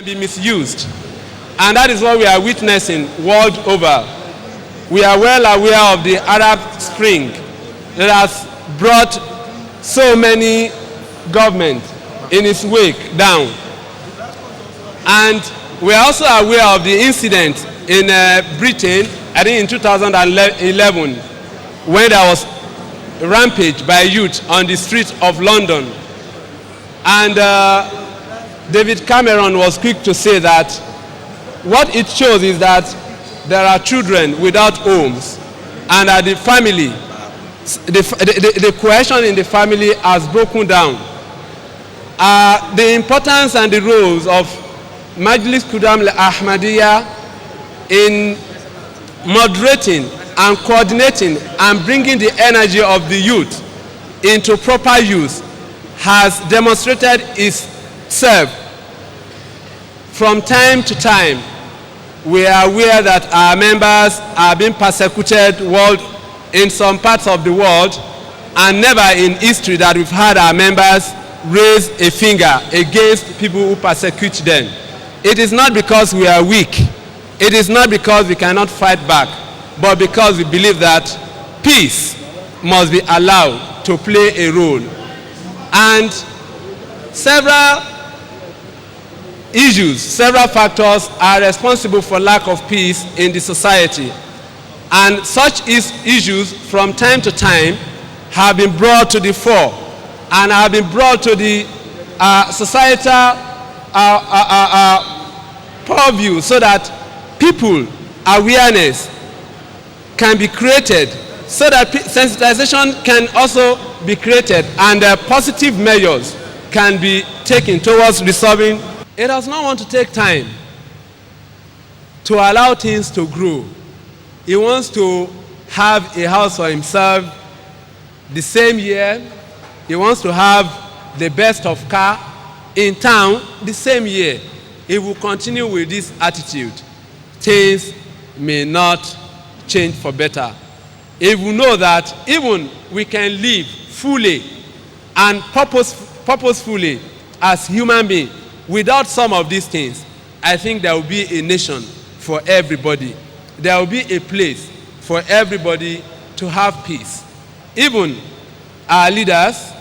be misused. And that is what we are witnessing world over. We are well aware of the Arab Spring that has brought so many governments in its wake down. And we are also aware of the incident in Britain, I think in 2011, when there was a rampage by youth on the streets of London. And David Cameron was quick to say that what it shows is that there are children without homes, and that the family, the cohesion in the family has broken down. The importance and the roles of Majlis Khuddam-Ul-Ahmadiyya in moderating and coordinating and bringing the energy of the youth into proper use has demonstrated itself. From time to time, we are aware that our members are being persecuted in some parts of the world, and never in history that we've had our members raise a finger against people who persecute them. It is not because we are weak. It is not because we cannot fight back, but because we believe that peace must be allowed to play a role. And several issues, several factors are responsible for lack of peace in the society. And such issues from time to time have been brought to the fore and have been brought to the societal purview, so that people awareness can be created, so that sensitization can also be created, and positive measures can be taken towards resolving. It does not want to take time to allow things to grow. He wants to have a house for himself the same year. He wants to have the best of car in town the same year. He will continue with this attitude. Things may not change for better. If we know that even we can live fully and purposefully as human beings without some of these things, I think there will be a nation for everybody. There will be a place for everybody to have peace. Even our leaders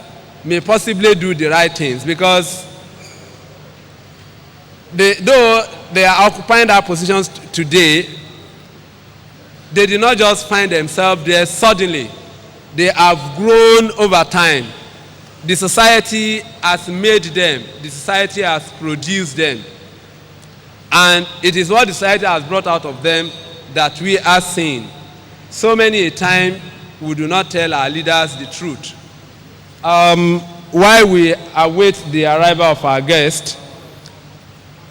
may possibly do the right things, because though they are occupying their positions today, they did not just find themselves there suddenly. They have grown over time. The society has made them. The society has produced them. And it is what the society has brought out of them that we are seeing. So many a time we do not tell our leaders the truth. While we await the arrival of our guest,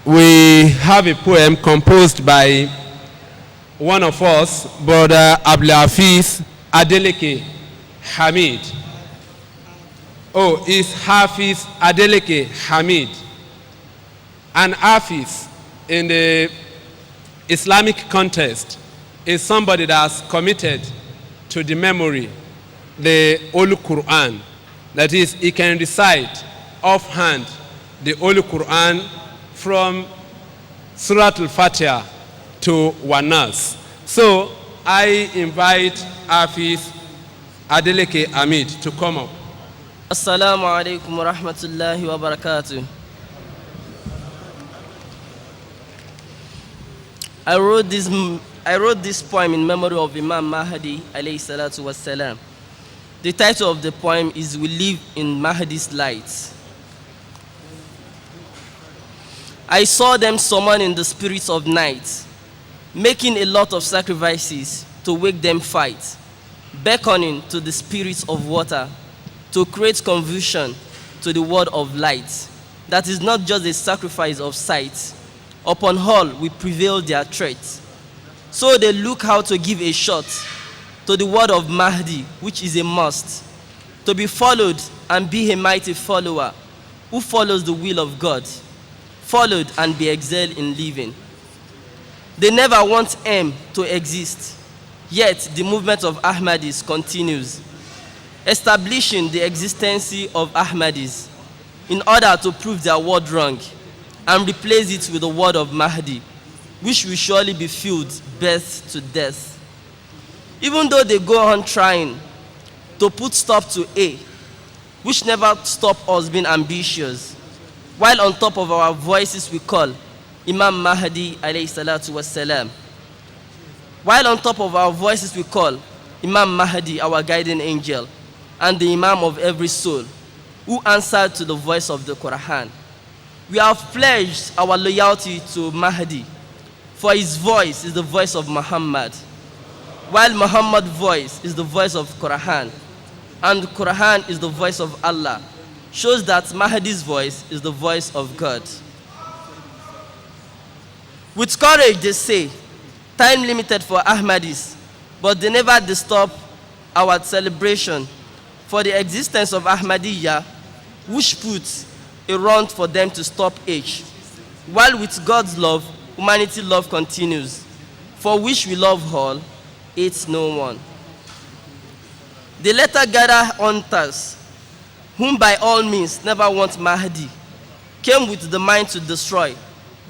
we have a poem composed by one of us, Brother Abdulhafiz Adeleke Hamid. Oh, it's Hafiz Adeleke Hamid. And Hafiz, in the Islamic context, is somebody that's committed to the memory, the Holy Quran. That is, he can recite offhand the Holy Quran from Surah Al-Fatiha to Wanas. So I invite Hafiz Adeleke Hamid to come up. Assalamu alaikum wa rahmatullahi wa barakatuh. I wrote this poem in memory of Imam Mahdi alayhi salatu wassalam. The title of the poem is We Live in Mahdi's Light. I saw them summoning the spirits of night, making a lot of sacrifices to wake them fight, beckoning to the spirits of water to create confusion to the word of light. That is not just a sacrifice of sight. Upon all we prevail their threats. So they look how to give a shot to the word of Mahdi, which is a must, to be followed and be a mighty follower who follows the will of God, followed and be excelled in living. They never want M to exist, yet the movement of Ahmadis continues, establishing the existence of Ahmadis in order to prove their word wrong and replace it with the word of Mahdi, which will surely be filled birth to death. Even though they go on trying to put stop to A, which never stop us being ambitious, while on top of our voices we call Imam Mahdi alayhi salatu wassalam. While on top of our voices we call Imam Mahdi, our guiding angel, and the Imam of every soul, who answered to the voice of the Quran. We have pledged our loyalty to Mahdi, for his voice is the voice of Muhammad, while Muhammad's voice is the voice of Quran, and Quran is the voice of Allah, shows that Mahdi's voice is the voice of God. With courage they say, time limited for Ahmadis, but they never disturb our celebration for the existence of Ahmadiyya, which puts a run for them to stop age, while with God's love, humanity love continues, for which we love all, hates no one. They later gather hunters, whom by all means never want Mahdi, came with the mind to destroy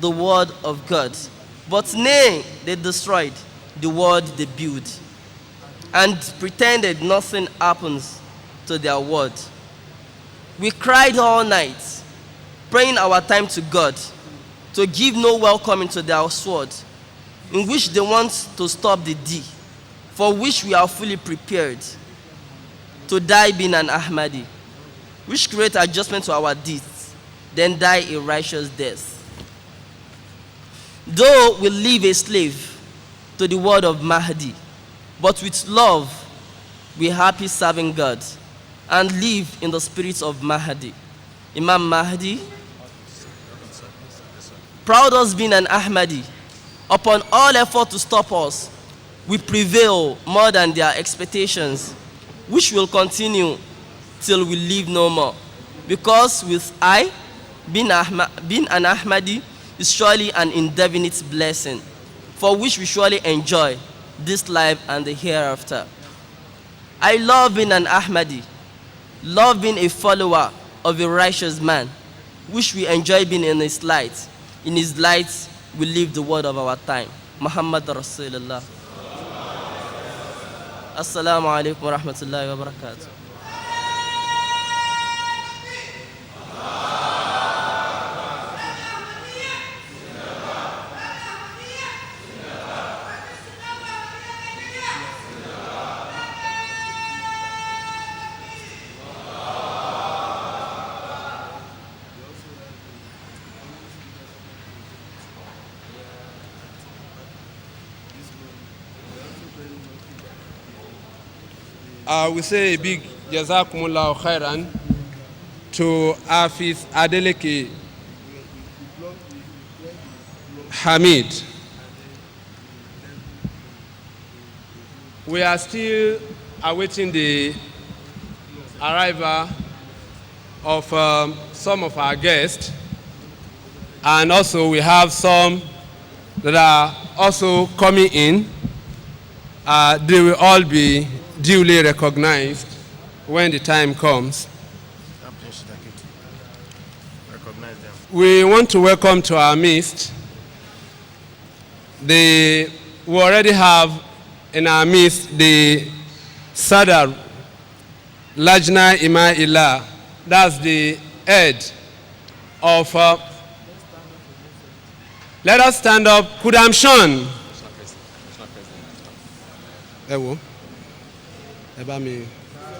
the word of God. But nay, they destroyed the word they built, and pretended nothing happens to their word. We cried all night, praying our time to God, to give no welcome into their sword, in which they want to stop the D, for which we are fully prepared to die being an Ahmadi, which create adjustment to our deeds, then die a righteous death. Though we live a slave to the word of Mahdi, but with love we happy serving God and live in the spirit of Mahdi. Imam Mahdi, proud us being an Ahmadi, upon all effort to stop us, we prevail more than their expectations, which will continue till we live no more. Because with I, being an Ahmadi, is surely an indefinite blessing, for which we surely enjoy this life and the hereafter. I love being an Ahmadi, love being a follower of a righteous man, which we enjoy being in his light. In his light, we live the word of our time. Muhammad Rasulullah. Assalamu alaikum wa rahmatullahi wa barakatuh. We say a big Jazakumullahu khairan to Hafiz Adeleke Hamid. We are still awaiting the arrival of some of our guests, and also we have some that are also coming in. They will all be duly recognized when the time comes. We want to welcome to our midst we already have in our midst the Sadar Lajna Ima-Ilah, that's the head of let us stand up. Khuddam-Shan.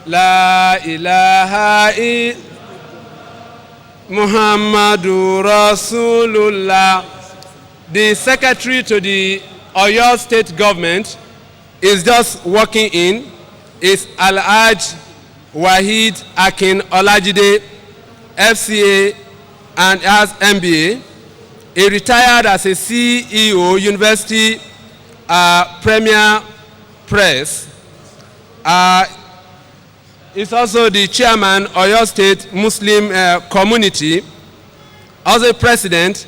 La ilaha illa Muhammadu Rasulullah. The secretary to the Oyo State government is just walking in. Is Al-Hajj Wahid Akin Olajide, FCA, and has MBA. He retired as a CEO, University Premier Press. He's also the chairman of Oyo State Muslim Community, also president,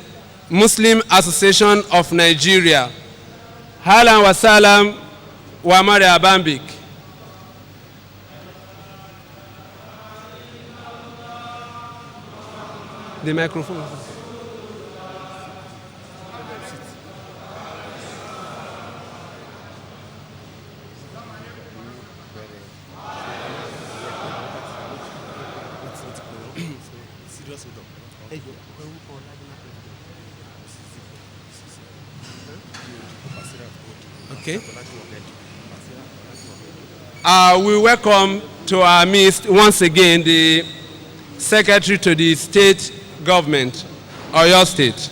Muslim Association of Nigeria. Halan wa salam wa marhaban bik. The microphone. Okay. We welcome to our midst once again the Secretary to the State Government, Oyo State.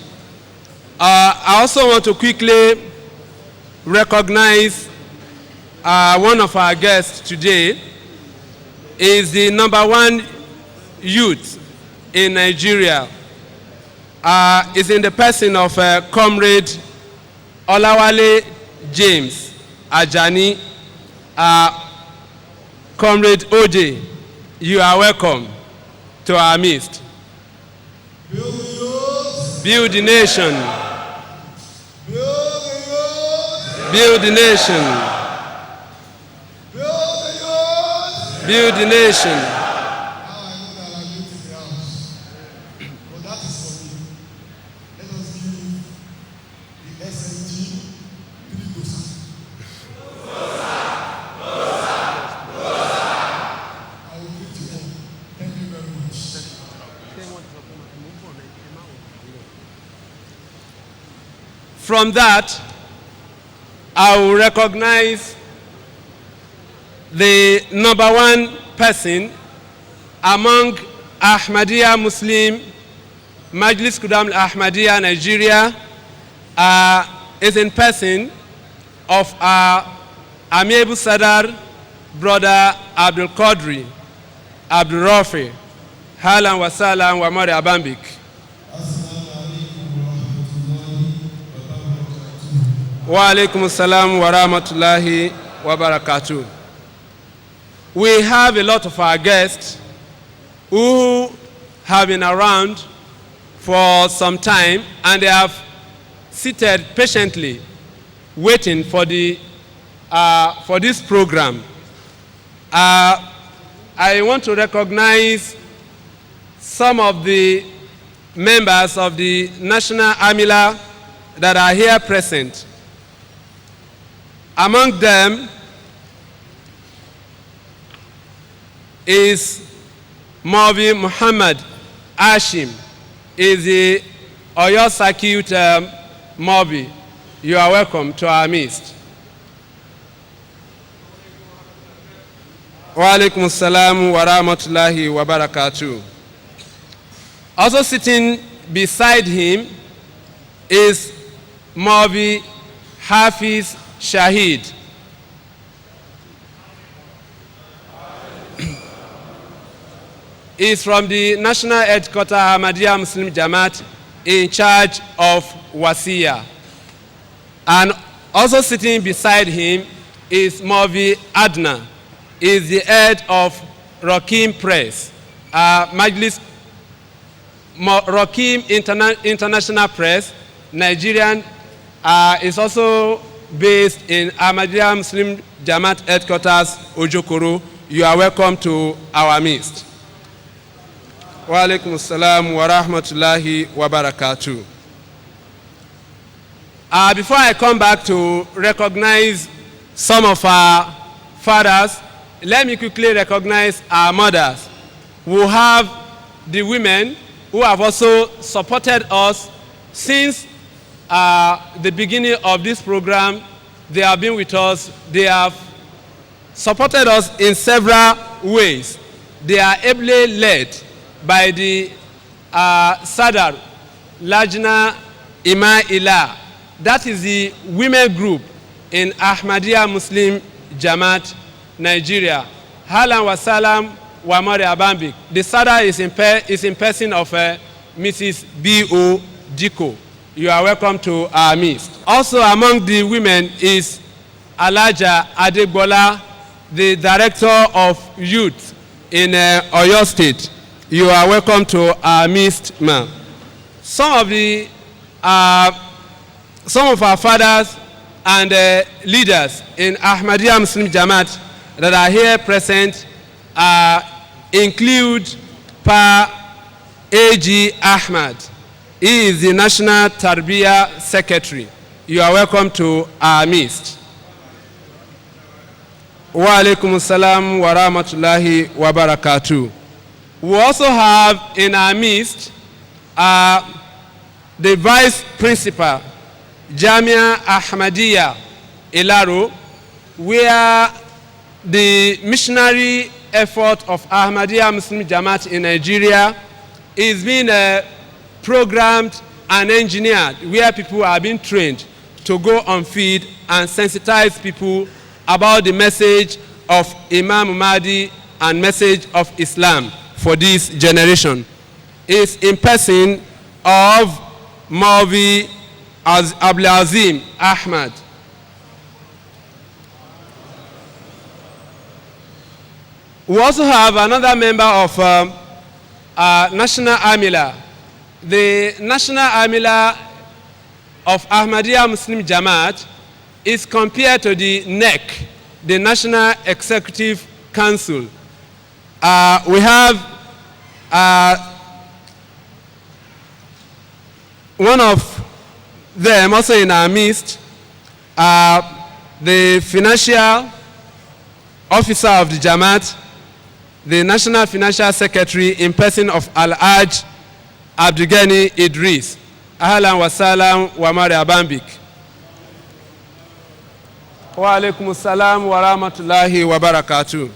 I also want to quickly recognize one of our guests today is the #1 youth in Nigeria. Is in the person of Comrade Olawale James Ajani. Comrade OJ, you are welcome to our midst. Build the nation. Build the nation. Build the nation. From that, I will recognize the #1 person among Ahmadiyya Muslim Majlis Khuddam-Ul-Ahmadiyya Nigeria is in person of our Amiable Sadar brother Abdul Qadri Abdul Rafi. Halan wa salam wa mari abambik. Wa alaikum assalam wa rahmatullahi wa barakatuh. We have a lot of our guests who have been around for some time and they have seated patiently waiting for this program. I want to recognize some of the members of the National Amila that are here present. Among them is Mavi Muhammad Ashim, is the Oyo Circuit Mavi. You are welcome to our midst. Wa alaikum assalam wa rahmatullahi wa barakatuh. Also sitting beside him is Mavi Hafiz Shahid. He is from the National Headquarters Ahmadiyya Muslim Jamaat in charge of Wasiya. And also sitting beside him is Mavi Adna. He is the head of Rakim Press, Majlis Rakim International Press, Nigerian, is also based in Ahmadiyya Muslim Jamaat Headquarters, Ojokoro. You are welcome to our midst. Wa alaikum assalam wa rahmatullahi wa barakatuh. Before I come back to recognize some of our fathers, let me quickly recognize our mothers. We have the women who have also supported us since the beginning of this program. They have been with us. They have supported us in several ways. They are ably led by the Sadar Lajna Ima Ila. That is the women group in Ahmadiyya Muslim Jamaat Nigeria. Halan wa salam wa mari abambik. The Sadar is in person of Mrs. B.O. Diko. You are welcome to our midst. Also among the women is Alaja Adegbola, the Director of Youth in Oyo State. You are welcome to our midst, ma'am. Some of our fathers and leaders in Ahmadiyya Muslim Jamaat that are here present include Pa A.G. Ahmad. He is the National Tarbiyya Secretary. You are welcome to our midst. Wa alaikum assalam wa rahmatullahi wa barakatuh. We also have in our midst The vice principal, Jamia Ahmadiyya, Ilaro, where the missionary effort of Ahmadiyya Muslim Jamaat in Nigeria is being programmed and engineered, where people are being trained to go on field and sensitize people about the message of Imam Mahdi and message of Islam for this generation. Is in person of Maulvi Abdulazim Ahmad. We also have another member of National Amila. The National Amila of Ahmadiyya Muslim Jamaat is compared to the NEC, the National Executive Council. We have one of them also in our midst, the financial officer of the Jamaat, the National Financial Secretary in person of Al-Hajj Abdulgani Idris. Ahlan wa salam wa marhaban. Wa alaikum assalam wa rahmatullahi wa barakatuh.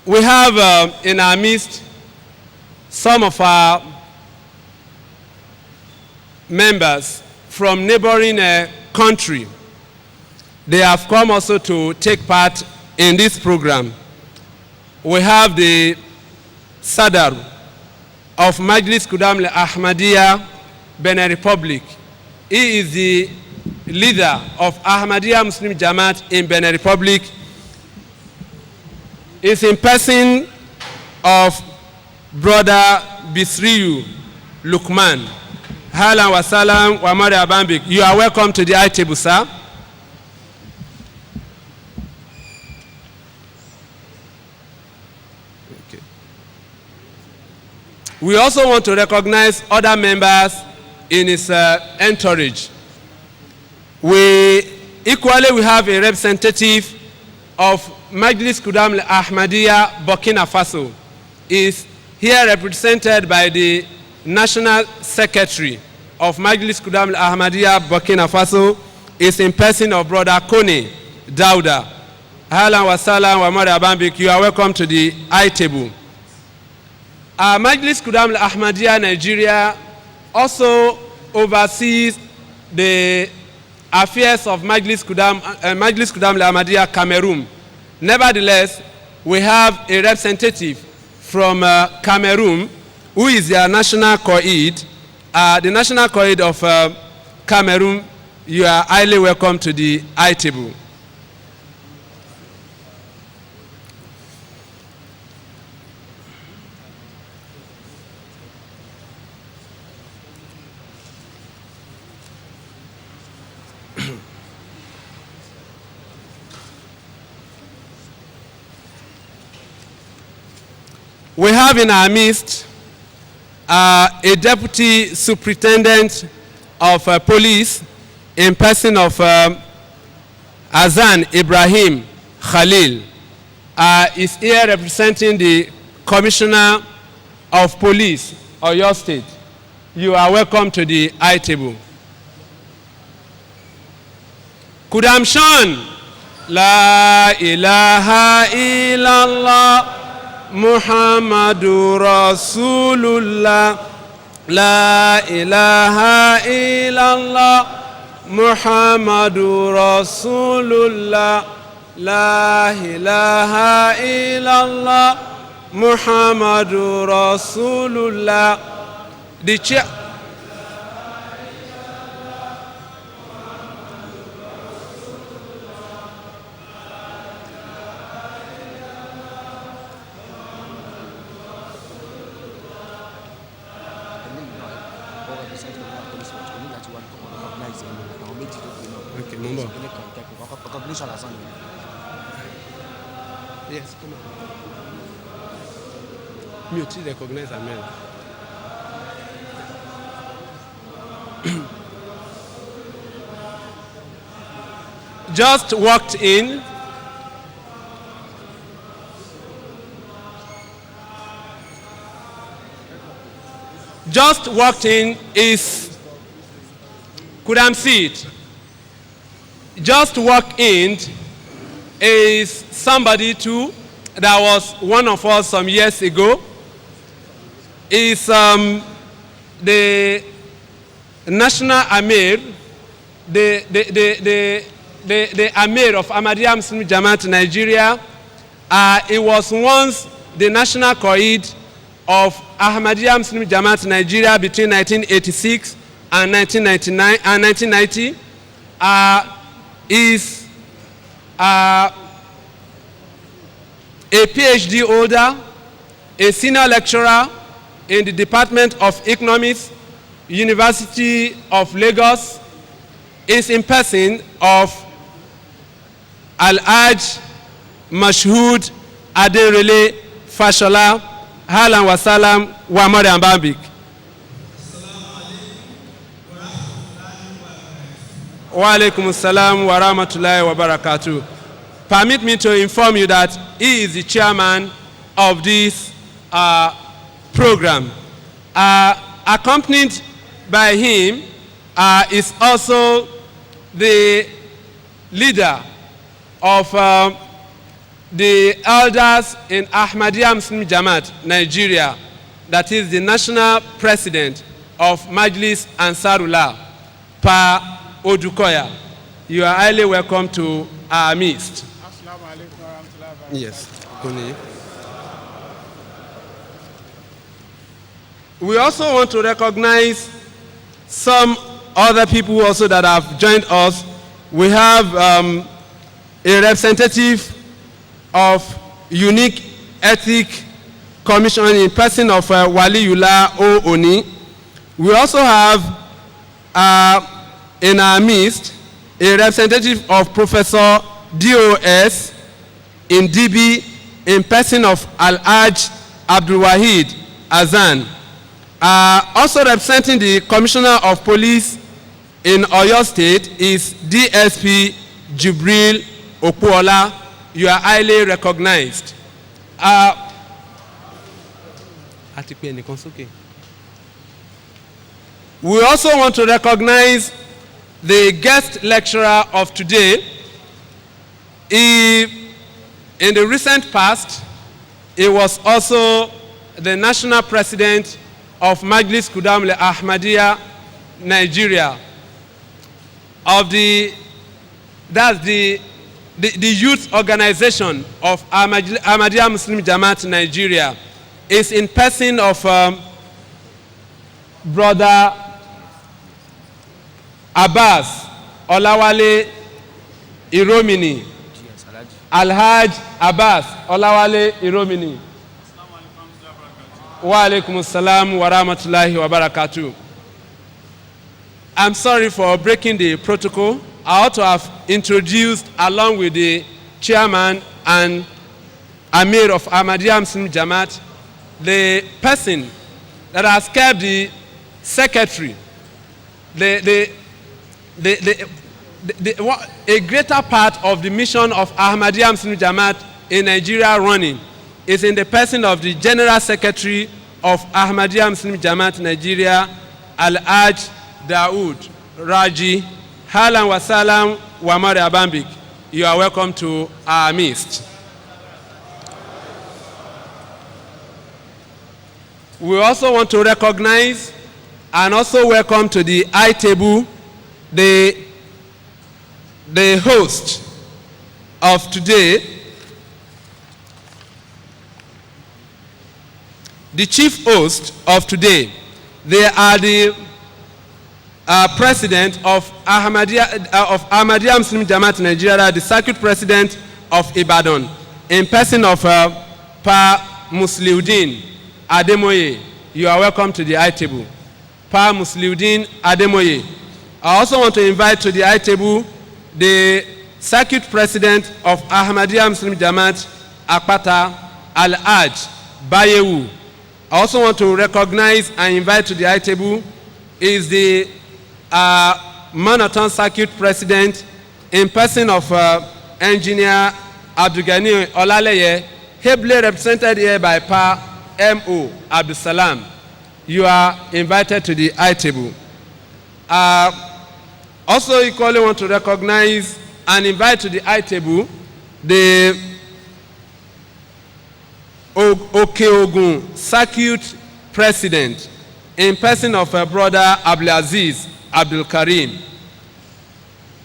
We have in our midst some of our members from neighboring country. They have come also to take part in this program. We have the Sadar of Majlis Khuddam-Ul-Ahmadiyya, Benin Republic. He is the leader of Ahmadiyya Muslim Jamaat in Benin Republic. He is in person of Brother Bisriyu Lukman. Ahlan wa salam wa marhaban bik. You are welcome to the high table, sir. We also want to recognize other members in his entourage. We have a representative of Majlis Khuddam-Ul-Ahmadiyya, Burkina Faso. Is here represented by the National Secretary of Majlis Khuddam-Ul-Ahmadiyya, Burkina Faso, is in person of Brother Kone Dauda. Ahlan wa salam wa marhaban bik. You are welcome to the high table. Majlis Khuddam-Ul-Ahmadiyya Nigeria also oversees the affairs of Majlis Khuddam-Ul-Ahmadiyya Cameroon. Nevertheless, we have a representative from Cameroon who is their national coed. The national coed of Cameroon, you are highly welcome to the high table. We have in our midst a deputy superintendent of police in person of Azan Ibrahim Khalil. Is here representing the Commissioner of Police of your state. You are welcome to the high table. Khuddam Shan, La ilaha illallah Muhammadu Rasulullah, La ilaha illallah Muhammadu Rasulullah, La ilaha illallah Muhammadu Rasulullah. The chair. Yes, come on. Me too recognize Amen. Just walked in. just walked in is, couldn't see it. Just walked in is somebody too that was one of us some years ago. Is the National Amir, the Amir of Ahmadiyya Muslim Jamaat Nigeria. It was once the National Qaid of Ahmadiyya Muslim Jamaat Nigeria between 1986 and 1990. Is a PhD holder, a senior lecturer in the Department of Economics, University of Lagos, is in person of Al-Hajj Mashhood Aderele Fashola, Halan Wasalam, Wamari Ambambik. Wa alaikum assalam wa rahmatullahi wa barakatuh. Permit me to inform you that he is the chairman of this program. Accompanied by him is also the leader of the elders in Ahmadiyya Muslim Jamaat Nigeria, that is the national president of Majlis Ansarullah, Pa Odukoya. You are highly welcome to our midst. Yes. We also want to recognize some other people also that have joined us. We have a representative of Unique Ethic Commission in person of Waliullah O. Oni. We also have in our midst a representative of Professor D.O.S. in DB in person of Al-Hajj Abdul Wahid Azan. Also representing the Commissioner of Police in Oyo State is DSP Jibril Okuola. You are highly recognized. We also want to recognize the guest lecturer of today. In the recent past, he was also the national president of Majlis Khuddam-Ul-Ahmadiyya, Nigeria. That's the youth organization of Ahmadiyya Muslim Jamaat Nigeria. Is in person of Brother Abbas Olawale Iromini. Al-Hajj Abbas Olawale Iromini. Wa alaikum assalam wa rahmatullahi wa barakatuh. I'm sorry for breaking the protocol. I ought to have introduced, along with the chairman and Amir of Ahmadiyya Muslim Jamaat, the person that has kept the secretary, a greater part of the mission of Ahmadiyya Muslim Jamaat in Nigeria running is in the person of the General Secretary of Ahmadiyya Muslim Jamaat Nigeria, Al-Hajj Dawood Raji. Halan Wasalam Wamari Abambik. You are welcome to our midst. We also want to recognize and also welcome to the high table the host of today, the chief host of today. They are the president of Ahmadiyya Muslim Jamaat Nigeria, the circuit president of Ibadan, in person of Pa Musliuddin Ademoye. You are welcome to the high table. Pa Musliuddin Ademoye. I also want to invite to the high table the circuit president of Ahmadiyya Muslim Jamaat Akpata, Al-Hajj Bayewu. I also want to recognize and invite to the high table is the Marathon Circuit President in person of Engineer Abdulgani Olaleye, ably represented here by Pa M.O. Abdul Salam. you are invited to the high table. Also equally want to recognize and invite to the high table the Oke-Ogun Circuit President in person of her brother Abdulaziz Abdul Karim.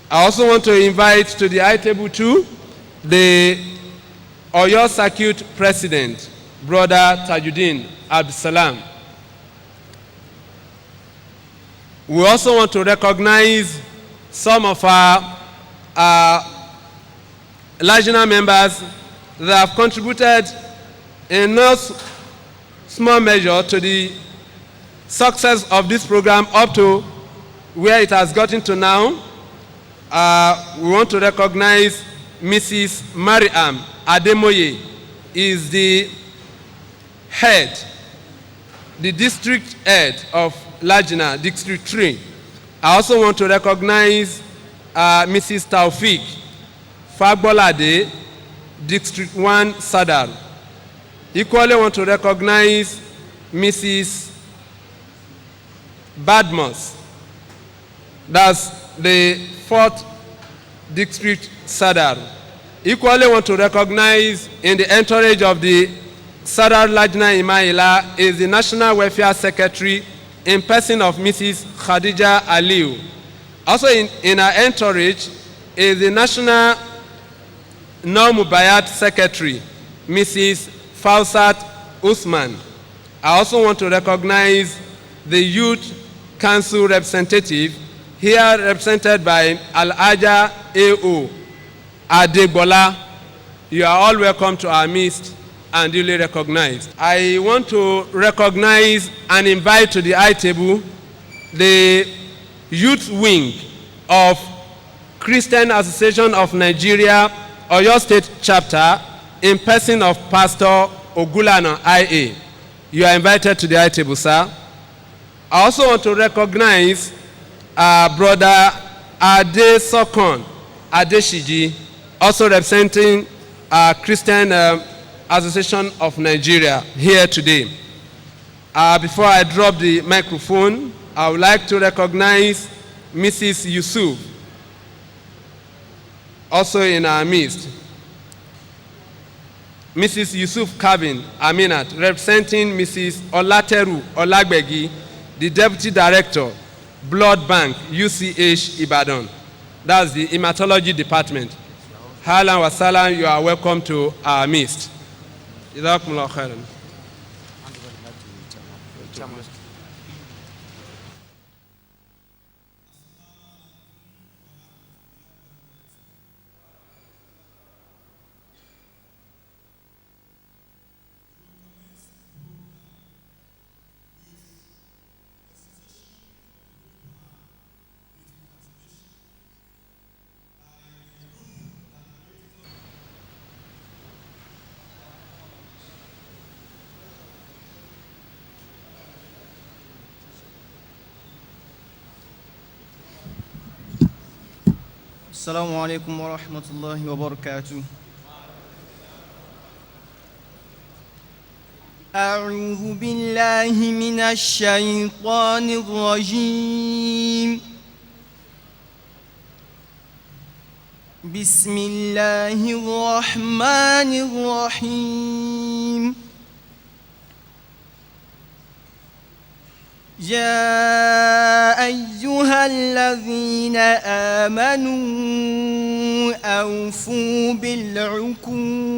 I also want to invite to the high table too the Oyo Circuit President, brother Tajuddin Abdulsalam. We also want to recognize some of our Lajna members that have contributed in no small measure to the success of this program up to where it has gotten to now. We want to recognize Mrs. Mariam Ademoye is the head, the district head of Lajna, District 3. I also want to recognize Mrs. Taufik Fagbolade, District 1, Sadar. Equally want to recognize Mrs. Badmos, that's the 4th District, Sadar. Equally want to recognize in the entourage of the Sadar Lajna Imaila is the National Welfare Secretary in person of Mrs. Khadija Aliu. Also in our entourage is the National Mubayat Secretary, Mrs. Fausat Usman. I also want to recognize the Youth Council representative, here represented by Al-Aja A.O. Adegbola. You are all welcome to our midst and duly recognized. I want to recognize and invite to the high table the youth wing of Christian Association of Nigeria, Oyo State Chapter, in person of Pastor Ogulano I.A. You are invited to the high table, sir. I also want to recognize Brother Ade Sokon Adeshiji, also representing Christian Association of Nigeria here today. Before I drop the microphone, I would like to recognize Mrs. Yusuf, also in our midst. Mrs. Yusuf Kabin Aminat, representing Mrs. Olateru Olagbegi, the Deputy Director, Blood Bank, UCH Ibadan. That's the Hematology Department. Halan wa salam, you are welcome to our midst. Jazakumullahu khairan. السلام عليكم ورحمة الله وبركاته. أعوذ بالله من الشيطان الرجيم. بسم الله الرحمن الرحيم. يا أيها الذين آمنوا أوفوا بالعقود.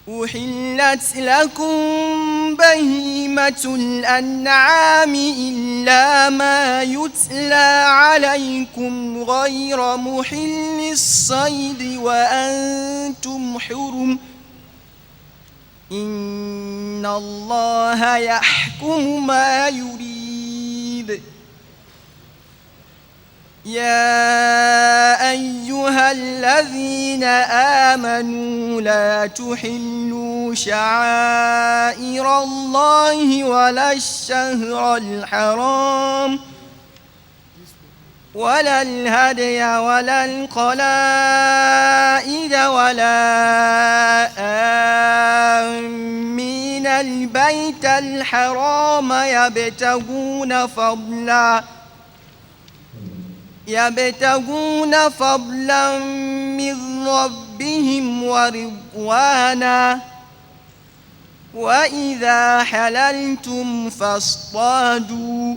أحلت لكم بهيمة الأنعام إلا ما يتلى عليكم غير محل الصيد وأنتم حرم. إن الله يحكم ما يريد. يا أيها الذين آمنوا لا تحلوا شعائر الله ولا الشهر الحرام ولا الهدي ولا القلائد ولا آمين البيت الحرام يبتغون فضلا من ربهم ورضوانا وإذا حللتم فاصطادوا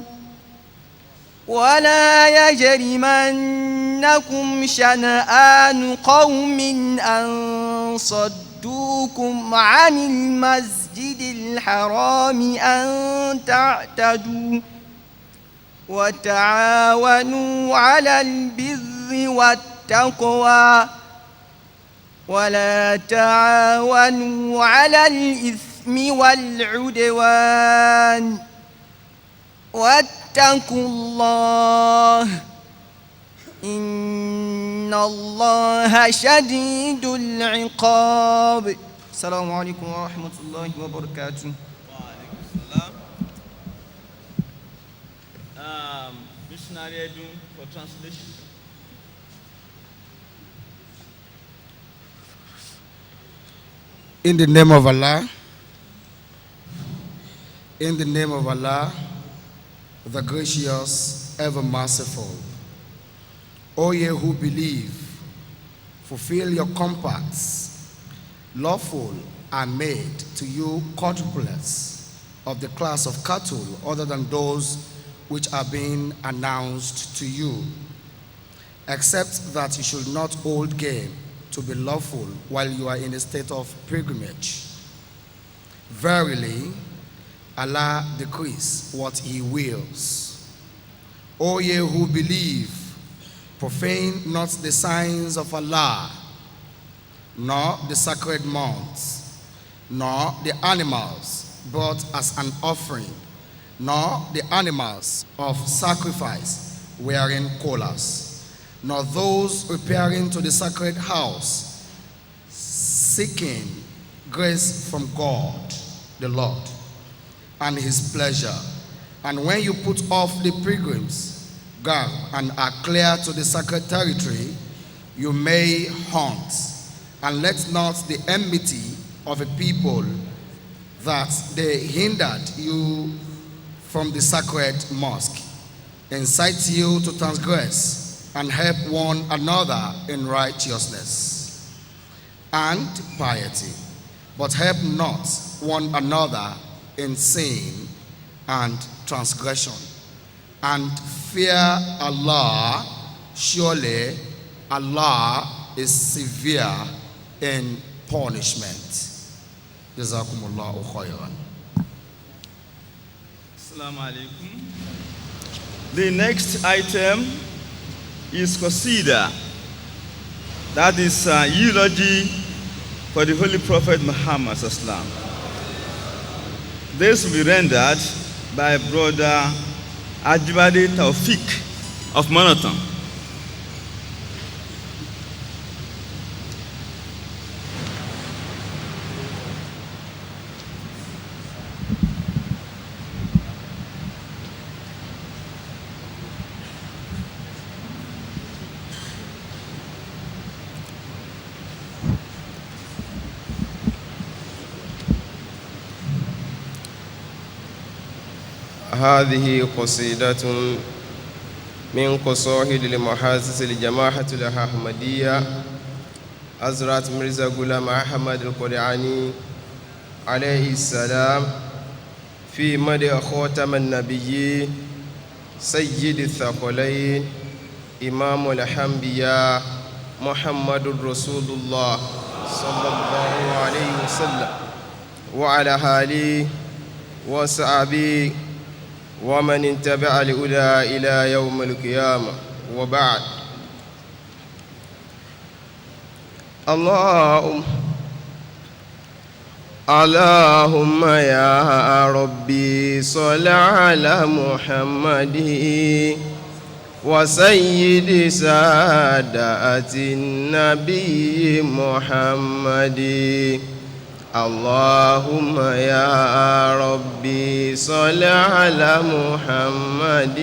ولا يجرمنكم شنآن قوم أن صدوكم عن المسجد الحرام أن تعتدوا وتعاونوا على البر والتقوى ولا تعاونوا على الإثم والعدوان واتقوا الله إن الله شديد العقاب. السلام عليكم ورحمة الله وبركاته. Missionary Edu for translation. In the name of Allah, in the name of Allah, the gracious, ever merciful. O ye who believe, fulfill your compacts. Lawful are made to you quadruplets of the class of cattle other than those which are being announced to you, except that you should not hold game to be lawful while you are in a state of pilgrimage. Verily, Allah decrees what He wills. O ye who believe, profane not the signs of Allah, nor the sacred months, nor the animals brought as an offering, nor the animals of sacrifice wearing collars, nor those repairing to the sacred house, seeking grace from God, the Lord, and His pleasure. And when you put off the pilgrim's garb and are clear to the sacred territory, you may hunt, and let not the enmity of a people that they hindered you from the sacred mosque incite you to transgress and help one another in righteousness and piety, but help not one another in sin and transgression. And fear Allah, surely Allah is severe in punishment. Jazakumullahu khairan. Assalamu alaikum. The next item is Qasida. That is eulogy for the Holy Prophet Muhammad Sallallahu. This will be rendered by Brother Ajibade Taufik of Monoton. هذه قصيدة من قصائد لمحاسس الجماعة الأحمدية حضرة مرزا غلام أحمد القرآني عليه السلام في مدح خاتم النبيين سيد الثقلين إمام الأنبياء محمد رسول الله صلى الله عليه وسلم وعلى آله وصحبه ومن انتبع لأولى إلى يوم القيامة وبعد. اللهم يا ربي صل على محمد وسيد سادات النبي محمد. اللهم يا ربي صل على محمد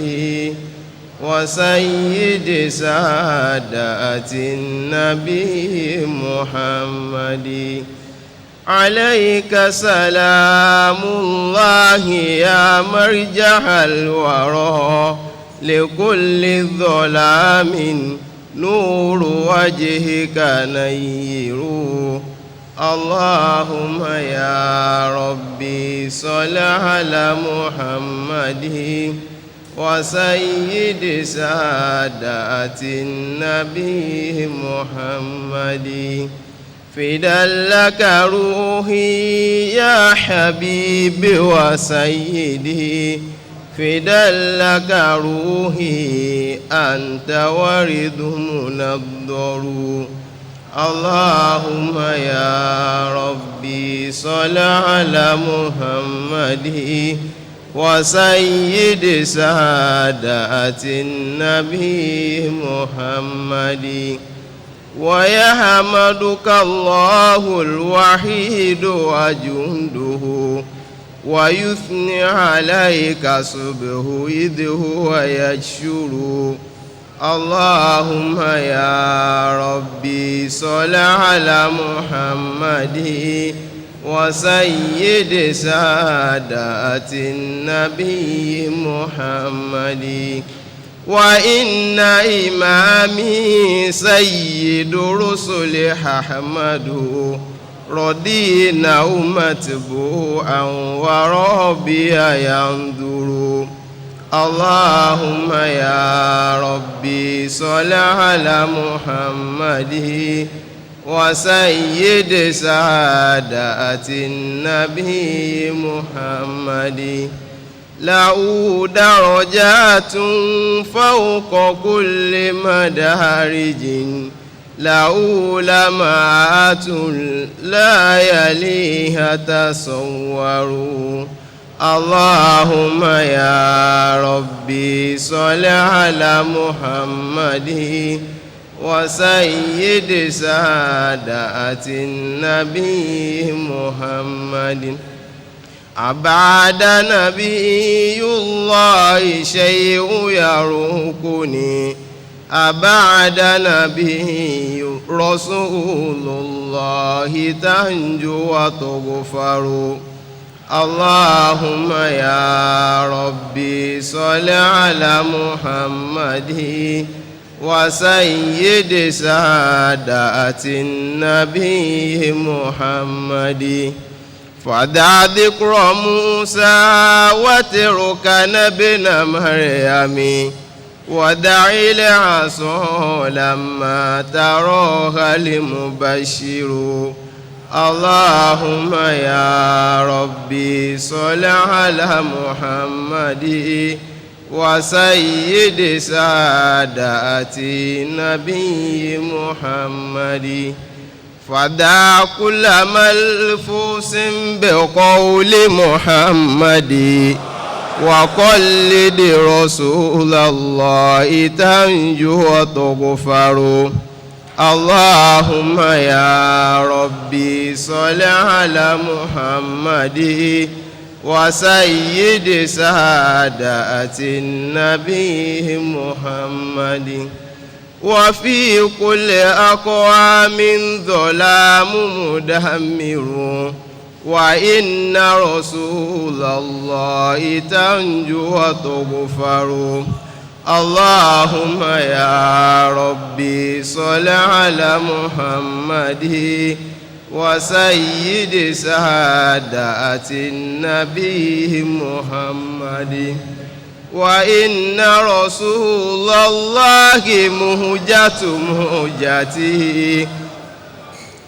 وسيد سادات النبي محمد. عليك سلام الله يا مرجع الورى لكل ظلام نور وجهك نير اللهم يا ربي صل على محمد وسيد سادات النبي محمد فدا لك روحي يا حبيبي وسيدي فدا لك روحي أنت ورد منضر اللهم يا ربي صل على محمد وسيد سادات النبي محمد ويحمدك الله الوحيد وجنده ويثني عليك سبه إذ هو يشكر اللهم يا ربي صل على محمد وسيد سادات النبي محمد وإن إمامي سيد رسل أحمد رضينا متبوعا وربي ينظر اللهم يا ربي صل على محمد وسيد سادات النبي محمد له درجات فوق كل مدارج له لمعات لا يليها تصور اللهم يا ربي صل على محمد وسيد سادات النبي محمد أبعد نبي الله شيء يروقني أبعد نبي رسول الله تنجو وتغفر اللهم يا ربي صل على محمد وسيد سادات النبي محمد فدع ذكر موسى واترك ابن مريم ودع العصا لما تراها المبشر اللهم يا ربي صل على محمد وسيد سادات النبي محمد فدع كل ملفوس بقول محمد وقلد رسول الله تنجو وتغفر اللهم يا ربي صل على محمد وسيد سادات النبي محمد وفي كل أقوام ظلام مدمر وإن رسول الله تنجو وتغفر اللهم يا ربي صل على محمد وسيد سادات النبي محمد وإن رسول الله مهجة مهجته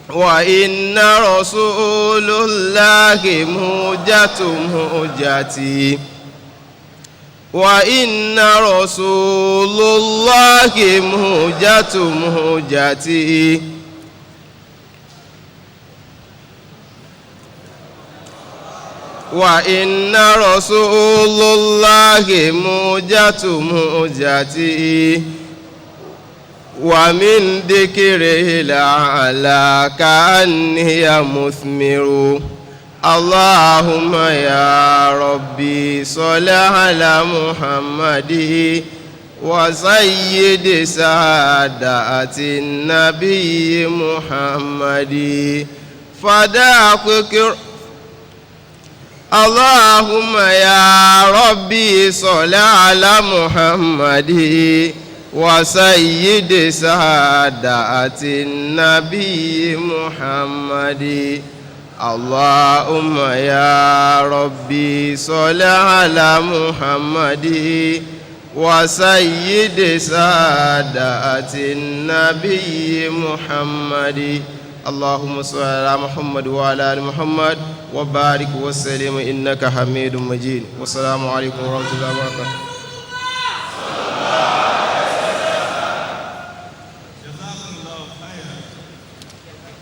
وإن رسول الله مهجة مهجته وإن رسول الله مهجة مهجته وإن رسول الله مهجة مهجته ومن ذكره الأعلى كأني مثمر اللهم يا ربي صل على محمد وسيد سادات النبي محمد فداك اللهم يا ربي صل على محمد وسيد سادات النبي محمد اللهم يا ربي صل على محمد وسيد سادات النبي محمد اللهم صل على محمد وعلى ال محمد وبارك وسلم انك حميد مجيد والسلام عليكم ورحمه الله وبركاته.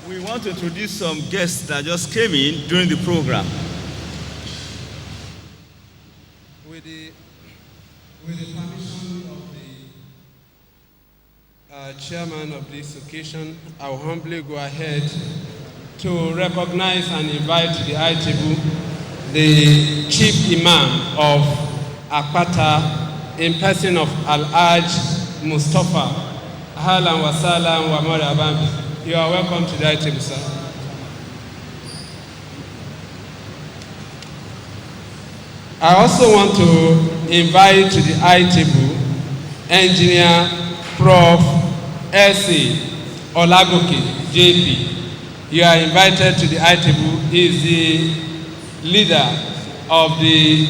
We want to introduce some guests that just came in during the program. With the permission of the chairman of this occasion, I will humbly go ahead to recognize and invite to the high table the chief imam of Akpata in person of Al-Hajj Mustafa. Ahlan wa sahlan wa marhaban. You are welcome to the high table, sir. I also want to invite to the high table Engineer Prof. S.A. Olagoke, JP. You are invited to the high table. He is the leader of the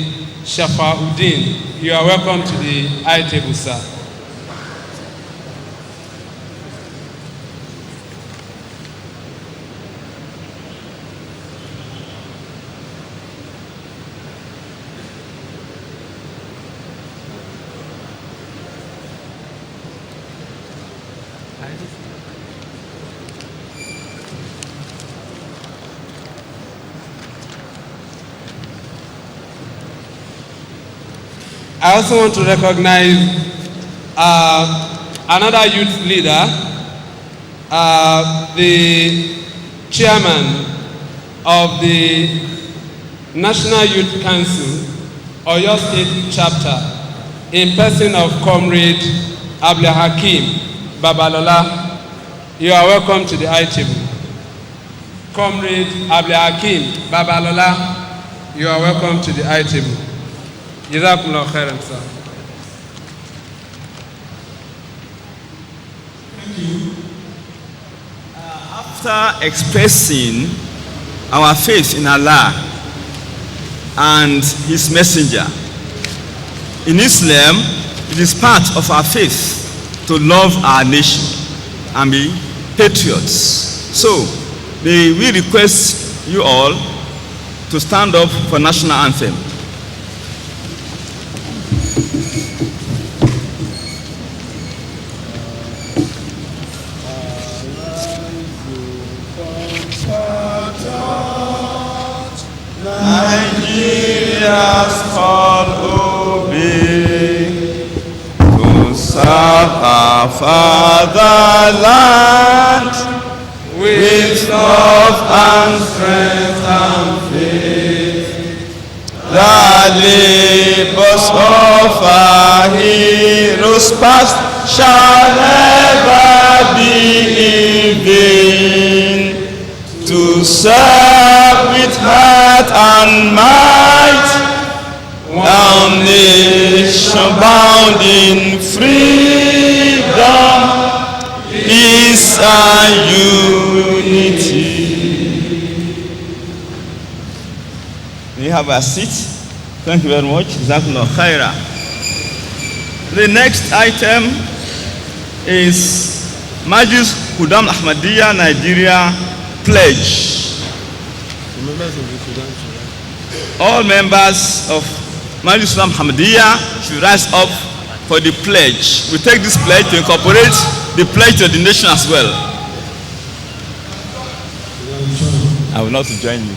Shafauddin. You are welcome to the high table, sir. I also want to recognize another youth leader, the chairman of the National Youth Council, Oyo State Chapter, in person of Comrade Abdulhakeem Babalola. You are welcome to the high table. Comrade Abdulhakeem Babalola, you are welcome to the high table. Jazakumullah khairan, sir. Thank you. After expressing our faith in Allah and His Messenger, in Islam, it is part of our faith to love our nation and be patriots. So, may we request you all to stand up for national anthem. Nigeria's called obey to serve our fatherland with love and strength and faith. The labors of our heroes past shall never be in vain. To serve with heart and might, our nation bound in freedom, peace and unity. May you have a seat. Thank you very much. Jazakumullah khairan. The next item is Majlis Khuddam-Ul-Ahmadiyya Nigeria pledge. All members of Majlis Khuddam-Ul-Ahmadiyya should rise up for the pledge. We take this pledge to incorporate the pledge to the nation as well. I will not join you.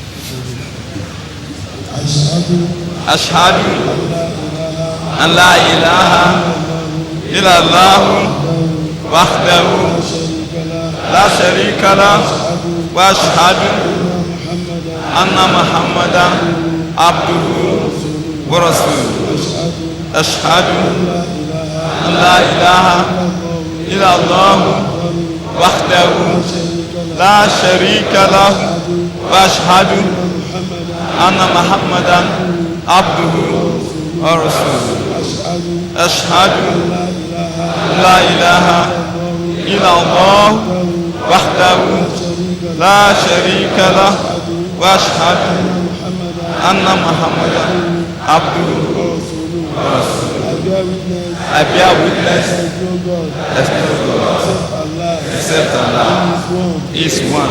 Ashhadu an la ilaha illallah wahdahu la sharika lahu واشهد ان محمدا عبده ورسوله اشهد ان لا اله الا الله وحده لا شريك له وأشهد أن محمدا عبده ورسوله أشهد لا إله إلا الله وحده لا شريك له وأشهد أن محمدا عبده ورسوله. I bear witness that no God except Allah is one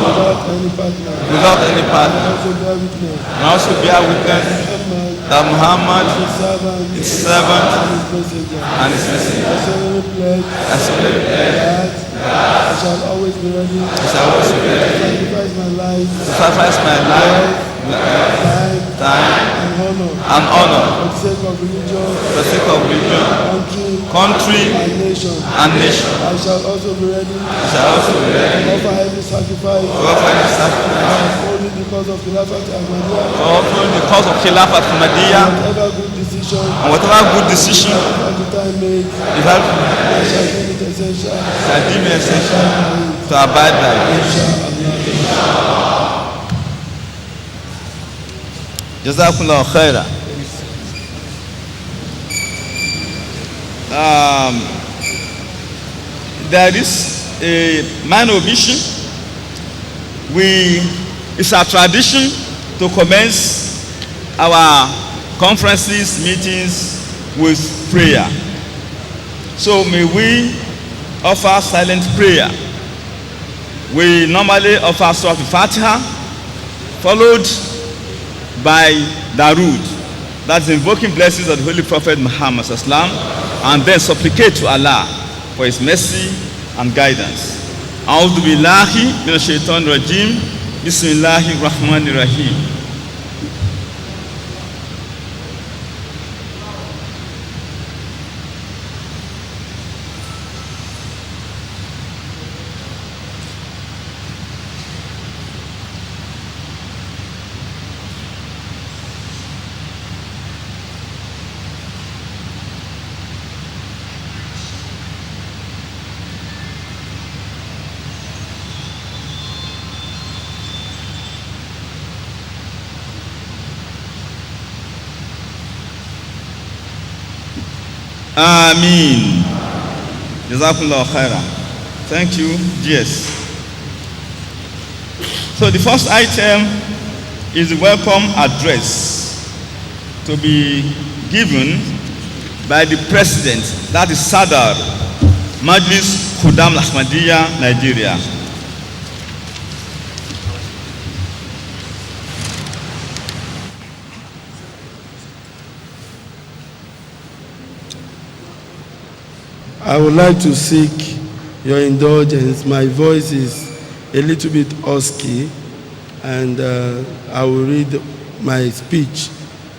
without any partner. I also bear witness that Muhammad is servant and his messenger. I solemnly pledge that I shall always be ready to sacrifice my life, time, and honor for the sake of religion, country, and nation. I shall also be ready to offer every sacrifice only because of Khilafat Ahmadiyya, and whatever good decision if I shall deem it essential to abide by it. Jazakumullah khaira. There is a minor omission. It's our tradition to commence our conferences, meetings with prayer. So may we offer silent prayer. We normally offer Surah Al-Fatiha, followed by Darood, that's invoking blessings of the Holy Prophet Muhammad Sallallahu Alaihi Wasallam, and then supplicate to Allah for His mercy and guidance. A'udhu billahi minash shaitanir rajim. Bismillahir rahmanir rahim. Ameen. Jazakumullah khairan. Thank you. Yes. So the first item is the welcome address to be given by the president, that is Sadar, Majlis Khuddam-Ul-Ahmadiyya, Nigeria. I would like to seek your indulgence. My voice is a little bit husky, and I will read my speech.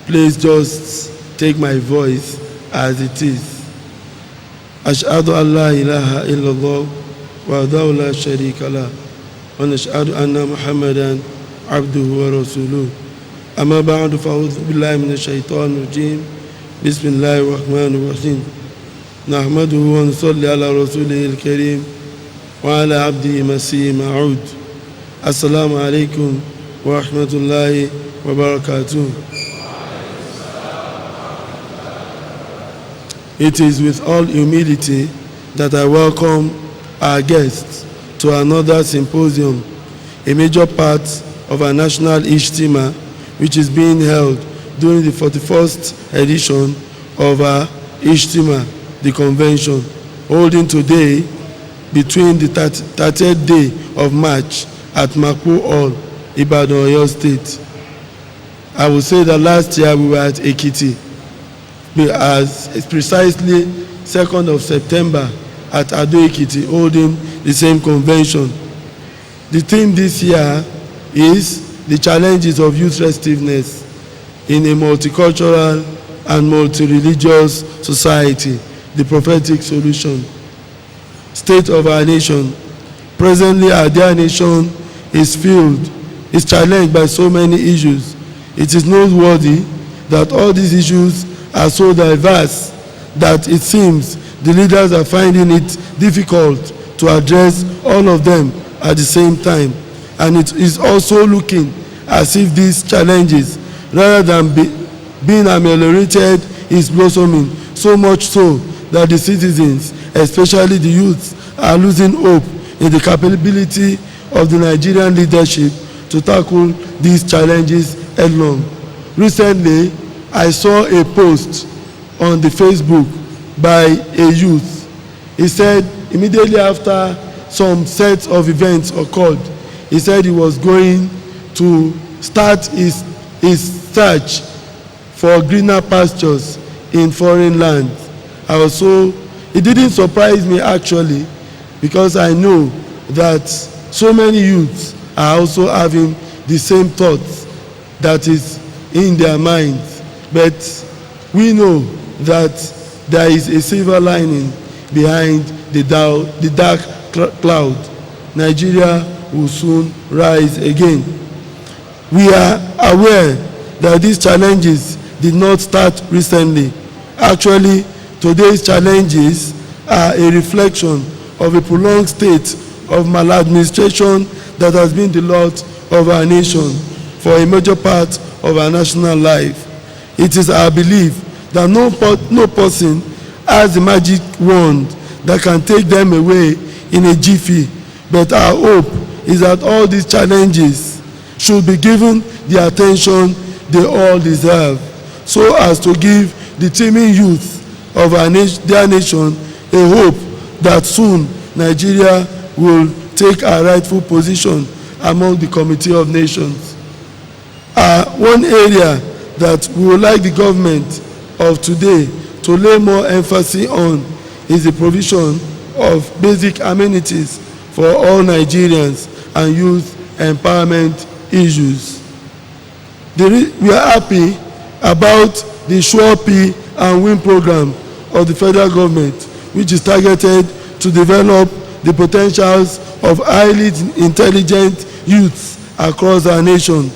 Please just take my voice as it is. Ashhadu an la ilaha illallah wahdahu la sharika lah wa nashhadu anna Muhammadan abduhu wa rasuluh. Amma ba'du fa'udhu billahi minash shaitanir rajim. Bismillahir rahmanir rahim. نحمده ونصلي على رسوله الكريم وعلى عبده مسيح معود. السلام عليكم ورحمة الله وبركاته. It is with all humility that I welcome our guests to another symposium, a major part of our national Ijtema, which is being held during the 41st edition of our Ijtema, the convention, holding today between the 30th day of March at MOPO Hall, Ibadan, Oyo State. I would say that last year we were at Ekiti, as precisely 2nd of September at Ado Ekiti, holding the same convention. The theme this year is the challenges of youth restiveness in a multicultural and multi-religious society. The prophetic solution. State of our nation. Presently, our dear nation is challenged by so many issues. It is noteworthy that all these issues are so diverse that it seems the leaders are finding it difficult to address all of them at the same time. And it is also looking as if these challenges, rather than being ameliorated, is blossoming, so much so that the citizens, especially the youth, are losing hope in the capability of the Nigerian leadership to tackle these challenges headlong. Recently, I saw a post on the Facebook by a youth. He said immediately after some set of events occurred, he said he was going to start his search for greener pastures in foreign lands. It didn't surprise me actually, because I know that so many youths are also having the same thoughts that is in their minds. But we know that there is a silver lining behind the dark cloud. Nigeria will soon rise again. We are aware that these challenges did not start recently. Actually, today's challenges are a reflection of a prolonged state of maladministration that has been the lot of our nation for a major part of our national life. It is our belief that no person has the magic wand that can take them away in a jiffy, but our hope is that all these challenges should be given the attention they all deserve, so as to give the teeming youth of their nation a hope that soon Nigeria will take a rightful position among the Committee of Nations. One area that we would like the government of today to lay more emphasis on is the provision of basic amenities for all Nigerians and youth empowerment issues. We are happy about the Sure P and Win program of the federal government, which is targeted to develop the potentials of highly intelligent youths across our nation.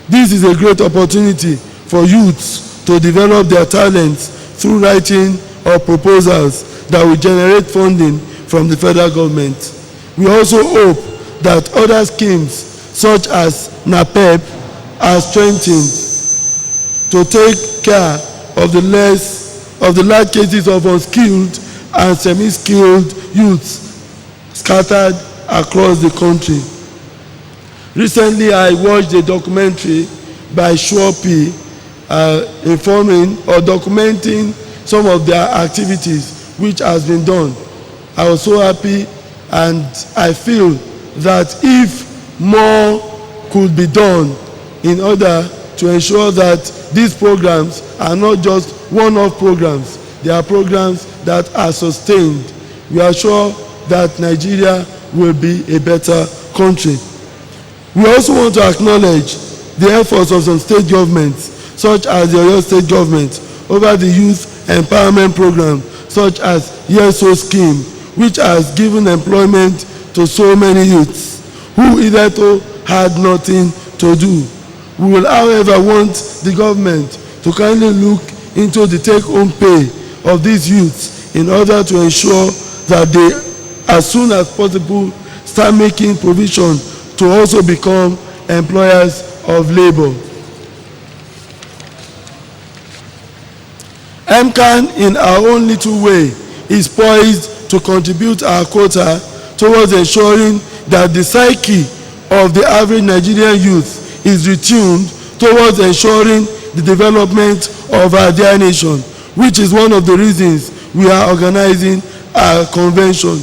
This is a great opportunity for youths to develop their talents through writing of proposals that will generate funding from the federal government. We also hope that other schemes such as NAPEP are strengthened to take care of the large cases of unskilled and semi-skilled youths scattered across the country. Recently, I watched a documentary by Sure P informing or documenting some of their activities which has been done. I was so happy, and I feel that if more could be done in order to ensure that these programs are not just one-off programs, they are programs that are sustained, we are sure that Nigeria will be a better country. We also want to acknowledge the efforts of some state governments, such as the Oyo State government, over the youth empowerment program, such as YESO scheme, which has given employment to so many youths who hitherto had nothing to do. We will, however, want the government to kindly look into the take-home pay of these youths in order to ensure that they, as soon as possible, start making provision to also become employers of labor. MCAN, in our own little way, is poised to contribute our quota towards ensuring that the psyche of the average Nigerian youth is retuned towards ensuring the development of our dear nation, which is one of the reasons we are organizing our convention.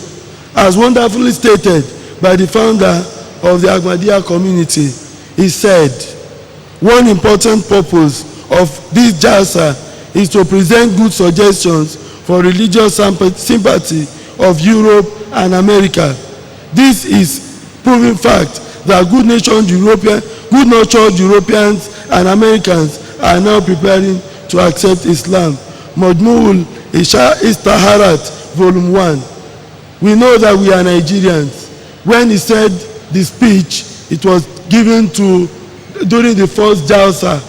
As wonderfully stated by the founder of the Ahmadiyya community, he said, one important purpose of this Jalsa is to present good suggestions for religious sympathy of Europe and America. This is proven fact that good-natured Europeans and Americans are now preparing to accept Islam. Majmu-ul-Istaharat, Volume 1. We know that we are Nigerians. When he said the speech, it was given during the first Jalsa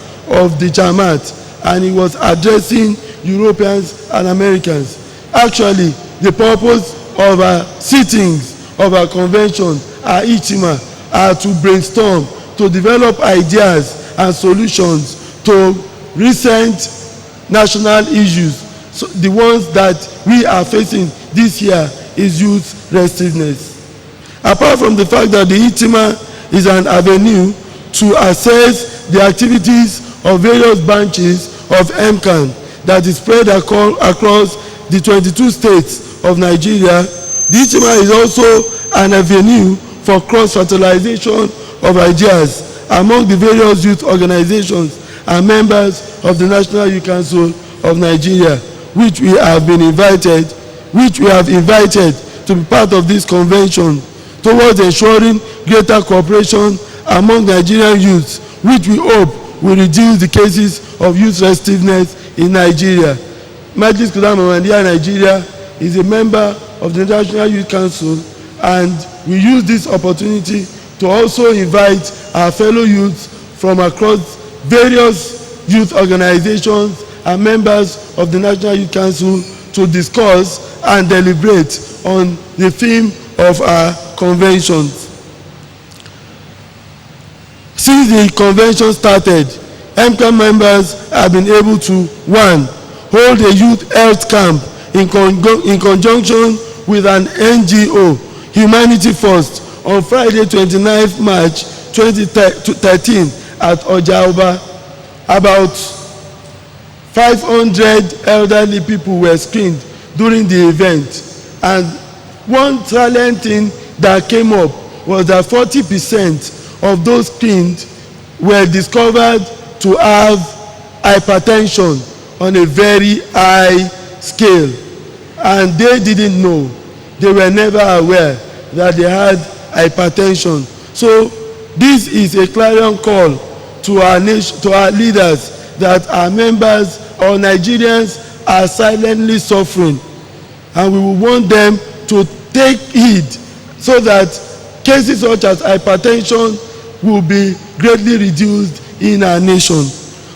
of the Jamaat, and he was addressing Europeans and Americans. Actually, the purpose of our sittings, of our convention, our Ijtema, are to brainstorm to develop ideas and solutions to recent national issues. So the ones that we are facing this year is youth restlessness. Apart from the fact that the Ijtema is an avenue to assess the activities of various branches of MCAN that is spread across the 22 states of Nigeria, the Ijtema is also an avenue for cross-fertilization of ideas among the various youth organizations and members of the National Youth Council of Nigeria, which we have invited to be part of this convention, towards ensuring greater cooperation among Nigerian youths, which we hope will reduce the cases of youth restiveness in Nigeria. Majlis Khuddam-Ul-Ahmadiyya Nigeria is a member of the National Youth Council, and we use this opportunity to also invite our fellow youths from across various youth organizations and members of the National Youth Council to discuss and deliberate on the theme of our conventions. Since the convention started, MCAN members have been able to, 1, hold a youth health camp in conjunction with an NGO, Humanity First, on Friday 29th March 2013 at Ojo-Oba. About 500 elderly people were screened during the event, and one salient thing that came up was that 40% of those screened were discovered to have hypertension on a very high scale, and they didn't know. They were never aware that they had hypertension. So this is a clarion call to our nation, to our leaders, that our members or Nigerians are silently suffering, and we will want them to take heed so that cases such as hypertension will be greatly reduced in our nation.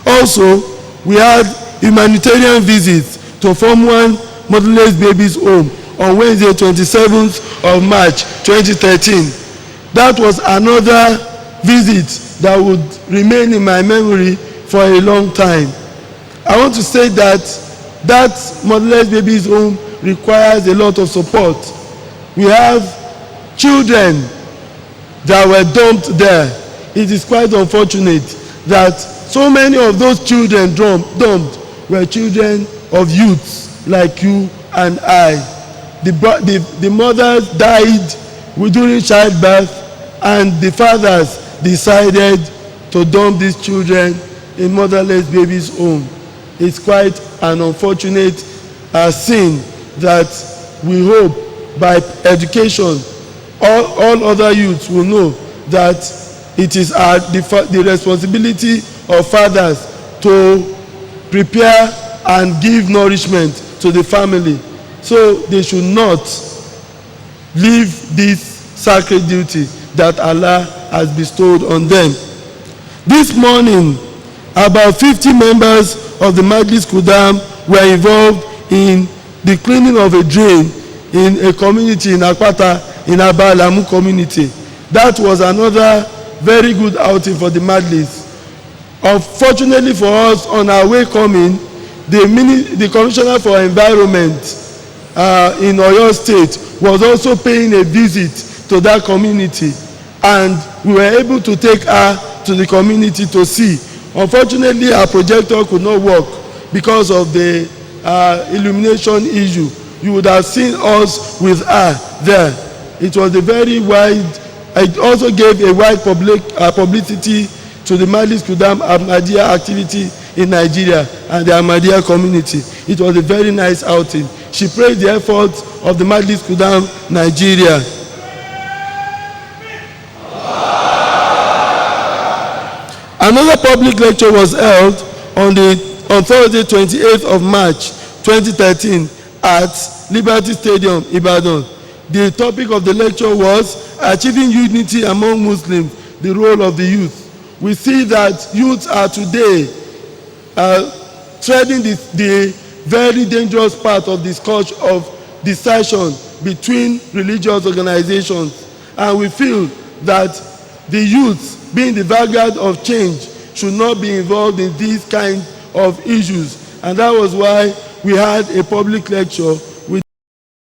Also, we had humanitarian visits to Form 1 motherless babies home on Wednesday 27th of March 2013. That was another visit that would remain in my memory for a long time. I want to say that that motherless babies home requires a lot of support. We have children that were dumped there. It is quite unfortunate that so many of those children dumped were children of youths like you and I. The mothers died during childbirth, and the fathers decided to dump these children in motherless babies' home. It's quite an unfortunate sin that we hope by education all other youths will know that it is the responsibility of fathers to prepare and give nourishment to the family. So they should not leave this sacred duty that Allah has bestowed on them. This morning, about 50 members of the Majlis Khuddam were involved in the cleaning of a drain in a community in Akpata, in Abalamu community. That was another very good outing for the Majlis. Unfortunately for us, on our way coming, the Commissioner for Environment in Oyo State was also paying a visit to that community, and we were able to take her to the community to see. Unfortunately, our projector could not work because of the illumination issue. You would have seen us with her there. It was a very wide, it also gave a wide publicity to the Majlis Khuddam-Ahmadiyya activity in Nigeria and the Ahmadiyya community. It was a very nice outing. She praised the efforts of the Majlis Khuddam Nigeria. Another public lecture was held on Thursday 28th of March 2013 at Liberty Stadium, Ibadan. The topic of the lecture was Achieving Unity Among Muslims, the Role of the Youth. We see that youths are today treading the very dangerous path of discussion, of dissension between religious organizations, and we feel that the youth, being the vanguard of change, should not be involved in these kind of issues. And that was why we had a public lecture